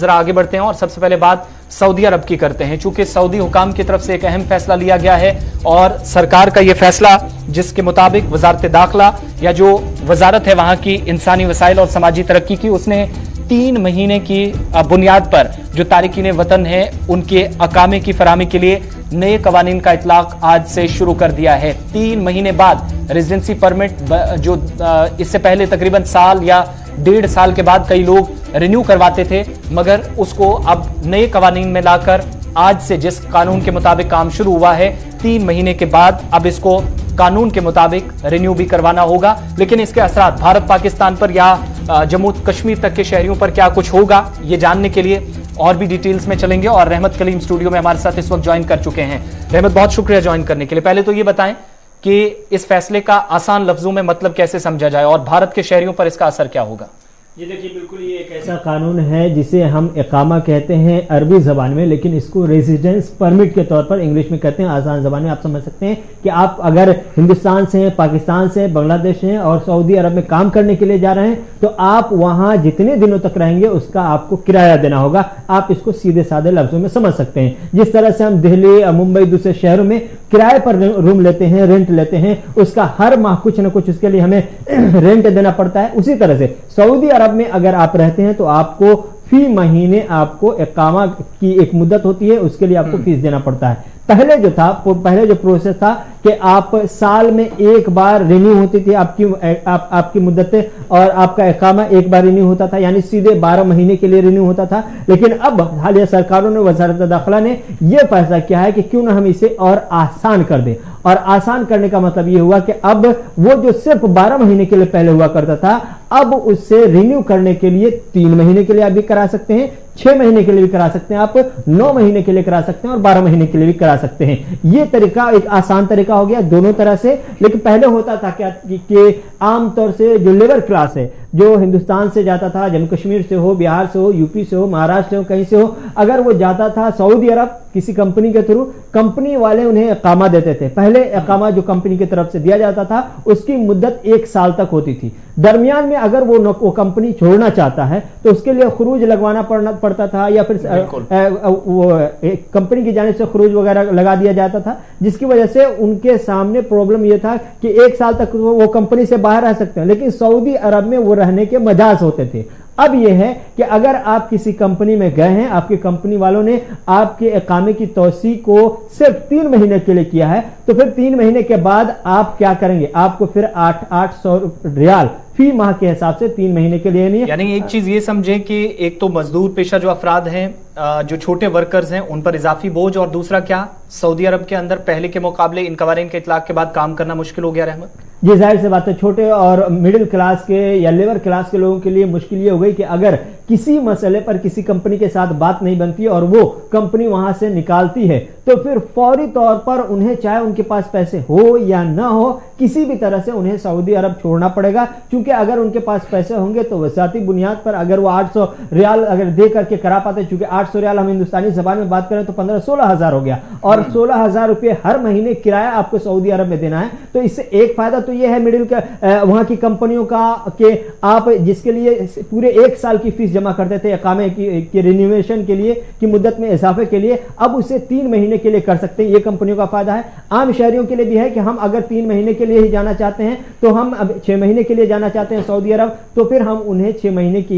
जरा आगे बढ़ते हैं और सबसे पहले बात सऊदी अरब की करते हैं। चूंकि सऊदी हुकाम की तरफ से एक अहम फैसला लिया गया है और सरकार का यह फैसला जिसके मुताबिक वजारत दाखिला या जो वजारत है वहां की इंसानी वसाइल और समाजी तरक्की की, उसने 3 महीने की बुनियाद पर जो तारिकीन वतन है उनके अकामे की फराहमी के लिए नए कवानीन का इतलाक आज से शुरू कर दिया है। 3 महीने बाद रेजिडेंसी परमिट जो इससे पहले तकरीबन साल या 1.5 साल के बाद कई लोग रिन्यू करवाते थे, मगर उसको अब नए कवानीन में लाकर आज से जिस कानून के मुताबिक काम शुरू हुआ है 3 महीने के बाद अब इसको कानून के मुताबिक रिन्यू भी करवाना होगा। लेकिन इसके असरात भारत पाकिस्तान पर या जम्मू कश्मीर तक के शहरियों पर क्या कुछ होगा, ये जानने के लिए और भी डिटेल्स में चलेंगे और रहमत कलीम स्टूडियो में हमारे साथ इस वक्त ज्वाइन कर चुके हैं। रहमत, बहुत शुक्रिया ज्वाइन करने के लिए। पहले तो ये बताएं कि इस फैसले का आसान लफ्जों में मतलब कैसे समझा जाए और भारत के शहरियों पर इसका असर क्या होगा? ये देखिए, बिल्कुल ये एक ऐसा कानून है जिसे हम इकामा कहते हैं अरबी जबान में, लेकिन इसको रेजिडेंस परमिट के तौर पर इंग्लिश में कहते हैं। आसान जबान में आप समझ सकते हैं कि आप अगर हिंदुस्तान से हैं, पाकिस्तान से, बांग्लादेश से हैं और सऊदी अरब में काम करने के लिए जा रहे हैं तो आप वहां जितने दिनों तक रहेंगे उसका आपको किराया देना होगा। आप इसको सीधे साधे लफ्जों में समझ सकते हैं। जिस तरह से हम दिल्ली, मुंबई, दूसरे शहरों में किराए पर रूम लेते हैं, रेंट लेते हैं, उसका हर माह कुछ ना कुछ उसके लिए हमें रेंट देना पड़ता है। उसी तरह से सऊदी अरब में अगर आप रहते हैं तो आपको फी महीने आपको इकामा की एक मुद्दत होती है, उसके लिए आपको फीस देना पड़ता है। पहले जो प्रोसेस था कि आप साल में एक बार रिन्यू होती थी आपकी मुद्दतें और आपका इकामा एक बार रिन्यू होता था, यानी सीधे 12 महीने के लिए रिन्यू होता था। लेकिन अब हालिया सरकारों ने, वजारत दाखिला ने यह फैसला किया है कि क्यों ना हम इसे और आसान कर दें। और आसान करने का मतलब यह हुआ कि अब वो जो सिर्फ 12 महीने के लिए पहले हुआ करता था, अब उससे रिन्यू करने के लिए 3 महीने के लिए आप भी करा सकते हैं, 6 महीने के लिए भी करा सकते हैं, आप 9 महीने के लिए करा सकते हैं और 12 महीने के लिए भी करा सकते हैं। यह तरीका एक आसान तरीका हो गया दोनों तरह से। लेकिन पहले होता था क्या कि आमतौर से जो लेबर क्लास है, जो हिंदुस्तान से जाता था, जम्मू कश्मीर से हो, बिहार से हो, यूपी से हो, महाराष्ट्र से हो, कहीं से हो, अगर वो जाता था सऊदी अरब किसी कंपनी के थ्रू, कंपनी वाले उन्हें इकामा देते थे। पहले इकामा जो कंपनी की तरफ से दिया जाता था उसकी मुद्दत 1 साल तक होती थी। दरमियान में अगर वो कंपनी छोड़ना चाहता है तो उसके लिए खरूज लगवाना पड़ता था या फिर वो कंपनी की जानिब से खरूज वगैरह लगा दिया जाता था, जिसकी वजह से उनके सामने प्रॉब्लम यह था कि 1 साल तक वो कंपनी से बाहर रह सकते हैं, लेकिन सऊदी अरब में वो रहने के मजाज होते थे। अब यह है कि अगर आप किसी कंपनी में गए हैं, आपकी कंपनी वालों ने आपके इकामे की तौसी को सिर्फ 3 महीने के लिए किया है, तो फिर 3 महीने के बाद आप क्या करेंगे? आपको फिर 800 रियाल फी माह के हिसाब से 3 महीने के लिए नहीं। यानी एक चीज ये समझे कि एक तो मजदूर पेशा जो अफराद हैं, जो छोटे वर्कर्स हैं, उन पर इजाफी बोझ, और दूसरा क्या सऊदी अरब के अंदर पहले के मुकाबले इन कवानीन के इतलाक के बाद काम करना मुश्किल हो गया। रहमत जी, जाहिर सी बात है, छोटे और मिडिल क्लास के या लेबर क्लास के लोगों के लिए मुश्किल ये हो गई कि अगर किसी मसले पर किसी कंपनी के साथ बात नहीं बनती और वो कंपनी वहां से निकालती है तो फिर फौरी तौर पर उन्हें, चाहे उनके पास पैसे हो या ना हो, किसी भी तरह से उन्हें सऊदी अरब छोड़ना पड़ेगा। क्योंकि अगर उनके पास पैसे होंगे तो वसाती बुनियाद पर अगर वो 800 रियाल अगर दे करके करा पाते, चूंकि 800 रियाल हम हिंदुस्तानी जबान में बात करें तो 15-16 हजार हो गया, और 16 हजार रुपये हर महीने किराया आपको सऊदी अरब में देना है। तो इससे एक फायदा तो यह है मिडिल वहां की कंपनियों का कि आप जिसके लिए पूरे 1 साल की फीस जमा करते थे इकामे की रिन्यूएशन के लिए, की मुद्दत में इजाफे के लिए, अब उसे 3 महीने के लिए कर सकते हैं। यह कंपनियों का फायदा है। आम शहरियों के लिए भी है कि हम अगर 3 महीने के लिए ही जाना चाहते हैं, तो हम अब 6 महीने के लिए जाना चाहते हैं सऊदी अरब, तो फिर हम उन्हें 6 महीने के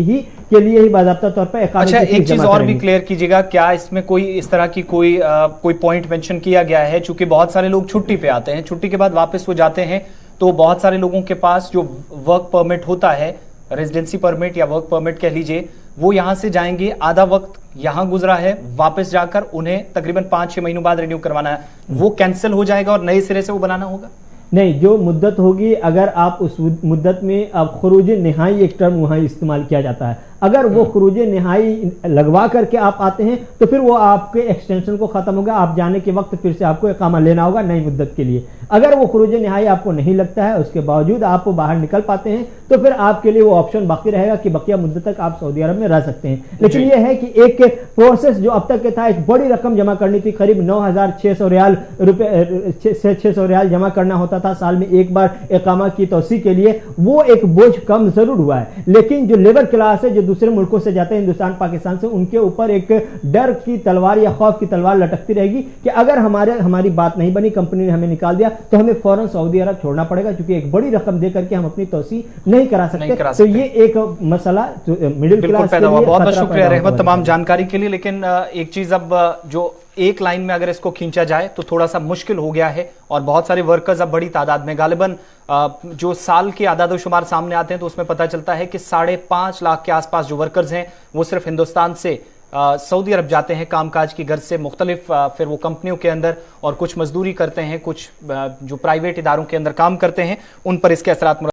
लिए ही बाकायदा तौर पर इकामे। अच्छा, एक चीज और भी क्लियर कीजिएगा, क्या इसमें कोई इस तरह की कोई पॉइंट मेंशन किया गया है? चूंकि बहुत सारे लोग छुट्टी पे आते हैं, छुट्टी के बाद वापस वो जाते हैं, तो बहुत सारे लोगों के पास जो वर्क परमिट होता है, रेजिडेंसी परमिट या वर्क परमिट कह लीजिए, वो यहां से जाएंगे, आधा वक्त यहां गुजरा है, वापस जाकर उन्हें तकरीबन 5-6 महीनों बाद रिन्यू करवाना है, वो कैंसिल हो जाएगा और नए सिरे से वो बनाना होगा? नहीं, जो मुद्दत होगी, अगर आप उस मुद्दत में अब खरूज निहाई एक टर्म वहां इस्तेमाल किया जाता है, अगर वो खरूज निहाई लगवा करके आप आते हैं तो फिर वो आपके एक्सटेंशन को खत्म होगा, आप जाने के वक्त फिर से आपको इकामा लेना होगा नई मुद्दत के लिए। अगर वो खरूज निहाई आपको नहीं लगता है, उसके बावजूद आप बाहर निकल पाते हैं, तो फिर आपके लिए वो ऑप्शन बाकी रहेगा कि बकिया मुद्दत तक आप सऊदी अरब में रह सकते हैं। लेकिन यह है कि एक प्रोसेस जो अब तक के था, एक बड़ी रकम जमा करनी थी, करीब 9,600 रियाल रुपए 600 रियाल जमा करना होता था साल में एक बार इकामा की तौसी के लिए। वो एक बोझ कम जरूर हुआ है, लेकिन जो लेबर क्लास है, जो दूसरे मुल्कों से जाते हैं, हिंदुस्तान पाकिस्तान से, उनके ऊपर एक डर की तलवार या खौफ की तलवार लटकती रहेगी कि अगर हमारी बात नहीं बनी, कंपनी ने हमें निकाल दिया, तो हमें फौरन सऊदी अरब छोड़ना पड़ेगा, क्योंकि एक बड़ी रकम देकर के हम अपनी तोसी नहीं करा सकते। तो ये एक मसला मिडिल क्लास पैदा हुआ। बहुत बहुत शुक्रिया रहमत तमाम जानकारी के लिए। लेकिन एक चीज, अब जो एक लाइन में अगर इसको खींचा जाए तो थोड़ा सा मुश्किल हो गया है, और बहुत सारे वर्कर्स अब बड़ी तादाद में, गालिबन जो साल के आदादोशुमार सामने आते हैं तो उसमें पता चलता है कि 5.5 लाख के आसपास जो वर्कर्स हैं वो सिर्फ हिंदुस्तान से सऊदी अरब जाते हैं कामकाज की गर्ज से, मुख्तलिफ फिर वो कंपनियों के अंदर, और कुछ मजदूरी करते हैं, कुछ जो प्राइवेट इदारों के अंदर काम करते हैं, उन पर इसके असरात